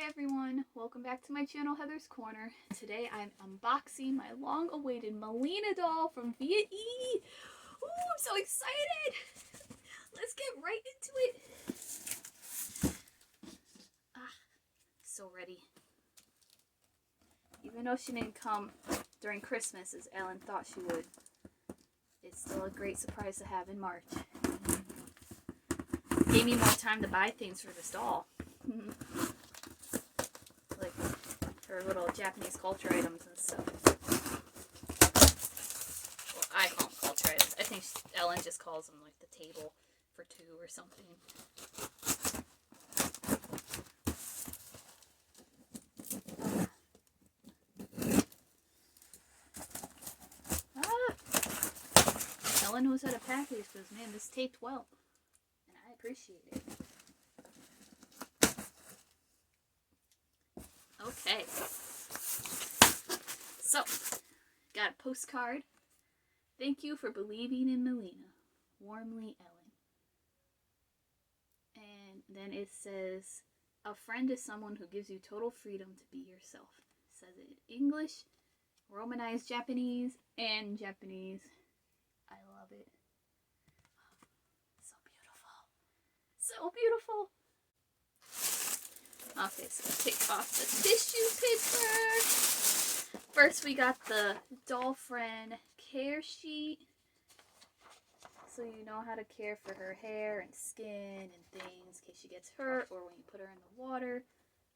everyone, welcome back to my channel, Heather's Corner. Today I'm unboxing my long-awaited Melina doll from Yippee. Ooh, I'm so excited! Let's get right into it. So ready. Even though she didn't come during Christmas as Ellen thought she would, it's still a great surprise to have in March. Gave me more time to buy things for this doll. Like her little Japanese culture items and stuff. Well, I call them culture items. I think Ellen just calls them like the table for two or something. Ellen knows how to package because, man, this taped well. And I appreciate it. Okay, so, got a postcard. Thank you for believing in Melina. Warmly, Ellen. And then it says, a friend is someone who gives you total freedom to be yourself. It says it in English, Romanized Japanese, and Japanese. I love it. So beautiful. So beautiful. Okay, so take off the tissue paper. First, we got the doll friend care sheet. So you know how to care for her hair and skin and things in case she gets hurt or when you put her in the water.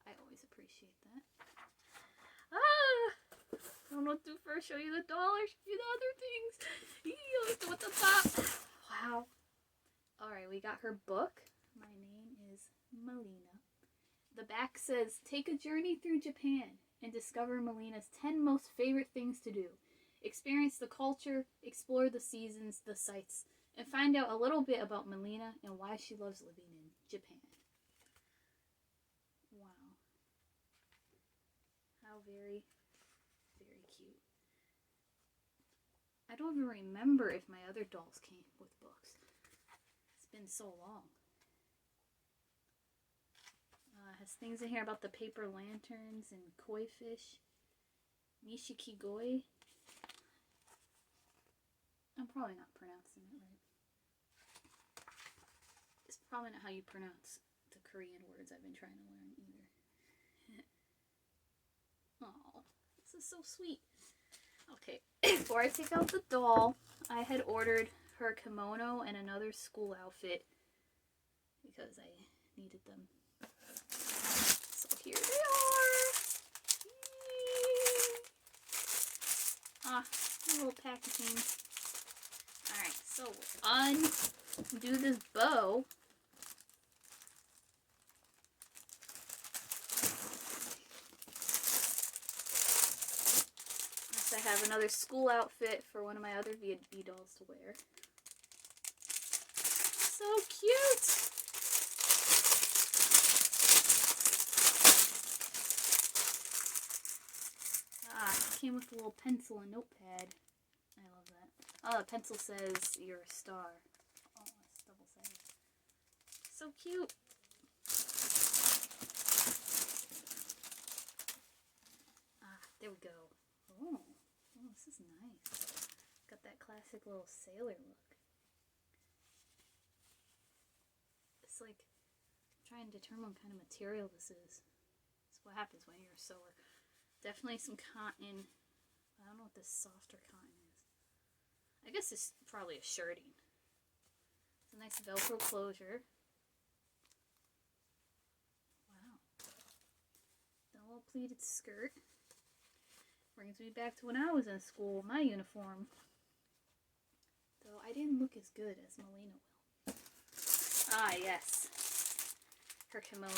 I always appreciate that. I don't know what to do first. Show you the doll or show you the other things. Let's do with the top. Wow. Alright, we got her book. My name is Melina. The back says, take a journey through Japan and discover Melina's 10 most favorite things to do. Experience the culture, explore the seasons, the sights, and find out a little bit about Melina and why she loves living in Japan. Wow. How very, very cute. I don't even remember if my other dolls came with books. It's been so long. Has things in here about the paper lanterns and koi fish. Nishikigoi. I'm probably not pronouncing it right. It's probably not how you pronounce the Korean words I've been trying to learn either. Oh, this is so sweet. Okay, before I take out the doll, I had ordered her kimono and another school outfit because I needed them. Here they are. Little packaging. Alright, so undo this bow. Next, I have another school outfit for one of my other V&B dolls to wear. So cute! Came with a little pencil and notepad. I love that. Oh, the pencil says you're a star. Oh, it's double-sided. So cute. There we go. Oh, this is nice. Got that classic little sailor look. It's like trying to determine what kind of material this is. That's what happens when you're a sewer. Definitely some cotton. I don't know what this softer cotton is. I guess it's probably a shirting. It's a nice Velcro closure. Wow. The little pleated skirt. Brings me back to when I was in school, my uniform. Though I didn't look as good as Melina will. Ah, yes. Her kimono.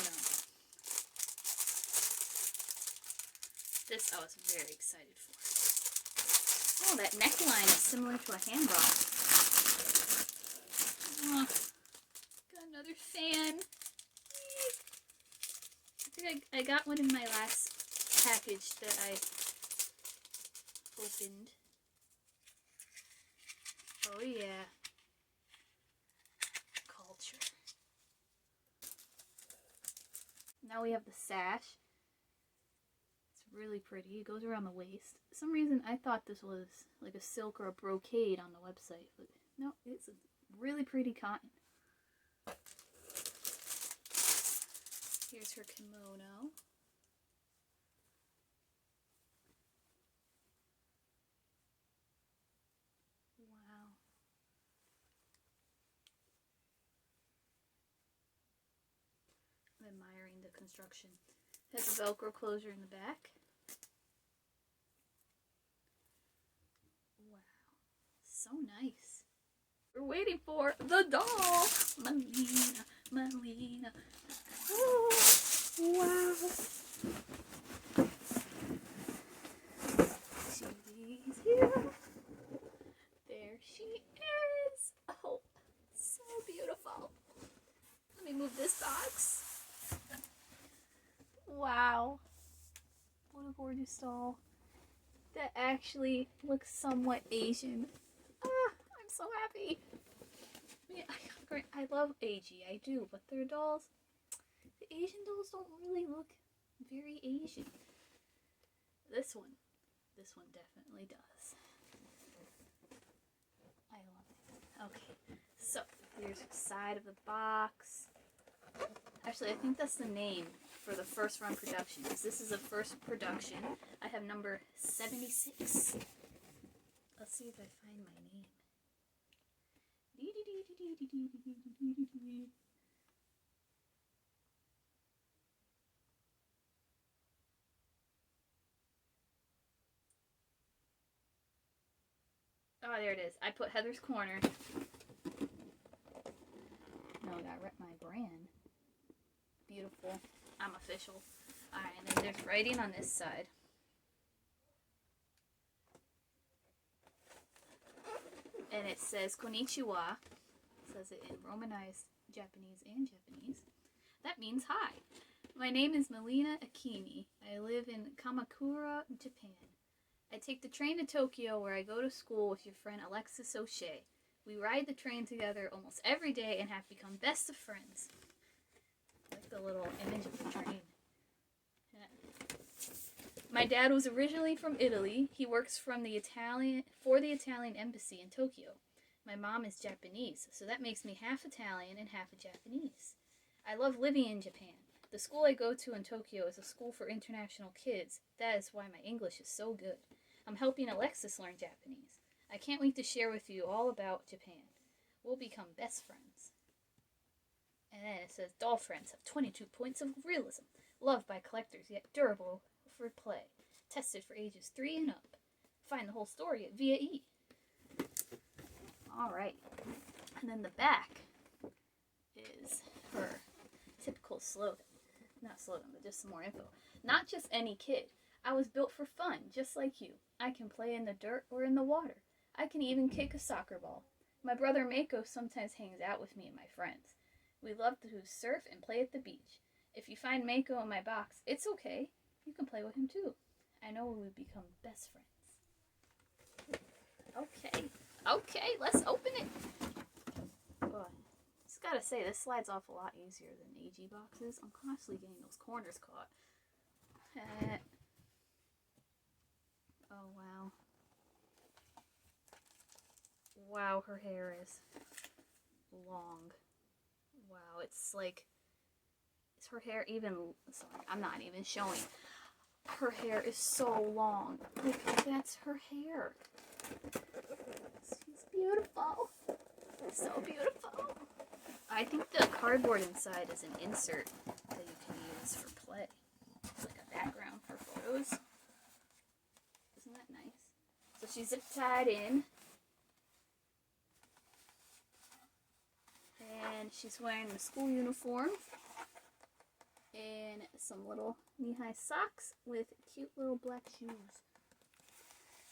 This I was very excited for. Oh, that neckline is similar to a hanbok. Oh, got another fan. I think I got one in my last package that I opened. Oh yeah. Culture. Now we have the sash. Really pretty. It goes around the waist. For some reason I thought this was like a silk or a brocade on the website, but no, it's a really pretty cotton. Here's her kimono. Wow. I'm admiring the construction. Has a Velcro closure in the back. Wow. So nice. We're waiting for the doll. Melina, Melina. Oh, wow. She's here. There she is. Oh, so beautiful. Let me move this box. Wow. What a gorgeous doll. That actually looks somewhat Asian. Ah, I'm so happy. I love AG, I do, but their dolls, the Asian dolls don't really look very Asian. This one definitely does. I love it. Okay, so here's the side of the box. Actually, I think that's the name for the first run production, because this is a first production. I have number 76. Let's see if I find my name. Oh, there it is. I put Heather's Corner. No, I gotta rep my brand. Beautiful. I'm official. Alright, and then there's writing on this side. And it says Konnichiwa. It says it in Romanized Japanese and Japanese. That means hi. My name is Melina Akimi. I live in Kamakura, Japan. I take the train to Tokyo where I go to school with your friend Alexis O'Shea. We ride the train together almost every day and have become best of friends. I like the little image of the train. Yeah. My dad was originally from Italy. He works for the Italian embassy in Tokyo. My mom is Japanese, so that makes me half Italian and half a Japanese. I love living in Japan. The school I go to in Tokyo is a school for international kids. That is why my English is so good. I'm helping Alexis learn Japanese. I can't wait to share with you all about Japan. We'll become best friends. And then it says, doll friends have 22 points of realism. Loved by collectors, yet durable for play. Tested for ages 3 and up. Find the whole story at VAE. Alright. And then the back is her typical slogan. Not slogan, but just some more info. Not just any kid. I was built for fun, just like you. I can play in the dirt or in the water. I can even kick a soccer ball. My brother Mako sometimes hangs out with me and my friends. We love to surf and play at the beach. If you find Mako in my box, it's okay. You can play with him too. I know we would become best friends. Okay, let's open it. Oh, just gotta say, this slides off a lot easier than AG boxes. I'm constantly getting those corners caught. Oh, wow. Wow, her hair is long. Wow, it's like, is her hair even, sorry, I'm not even showing. Her hair is so long. Like, that's her hair. She's beautiful. So beautiful. I think the cardboard inside is an insert that you can use for play. It's like a background for photos. Isn't that nice? So she's zip tied in. And she's wearing the school uniform. And some little knee-high socks with cute little black shoes.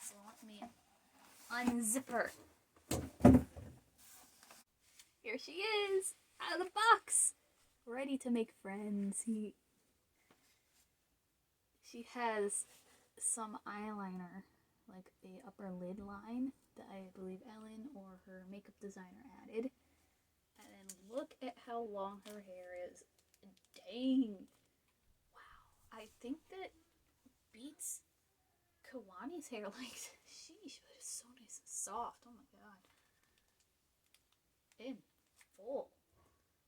So let me unzip her. Here she is, out of the box, ready to make friends. She has some eyeliner, like a upper lid line that I believe Ellen or her makeup designer added. And then look at how long her hair is. Dang. Wow. I think that beats Kawani's hair like, sheesh, but it's so nice and soft. Oh my god. And full.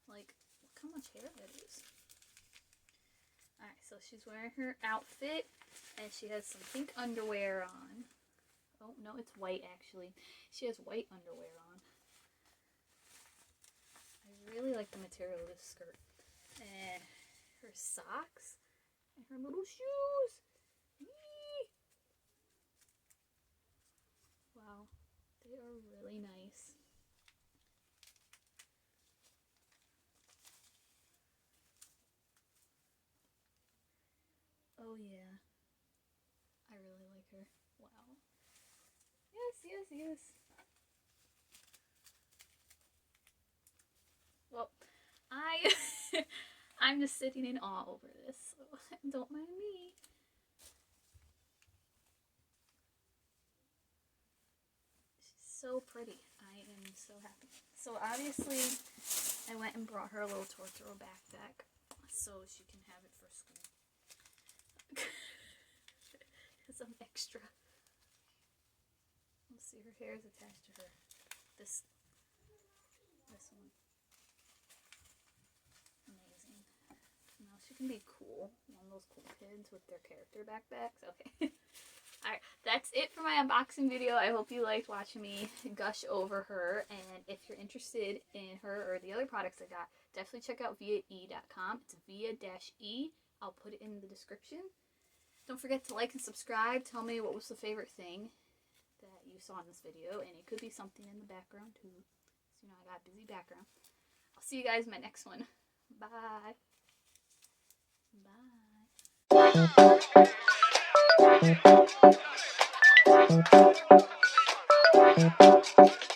Like, look how much hair that is. Alright, so she's wearing her outfit, and she has some pink underwear on. Oh, no, it's white, actually. She has white underwear on. I really like the material of this skirt. And her socks, and her little shoes. Yee! Wow, they are really nice. Oh yeah, I really like her. Wow. Yes. Well, I'm just sitting in awe over this, so don't mind me. She's so pretty. I am so happy. So obviously, I went and brought her a little Tortoro backpack so she can have it for school. Some extra. Let's see, her hair is attached to her. This one. Amazing. Now she can be cool. One of those cool kids with their character backpacks. Okay. Alright, that's it for my unboxing video. I hope you liked watching me gush over her. And if you're interested in her or the other products I got, definitely check out viae.com. It's via-e. I'll put it in the description. Don't forget to like and subscribe. Tell me what was the favorite thing that you saw in this video. And it could be something in the background too. So, I got a busy background. I'll see you guys in my next one. Bye. Bye.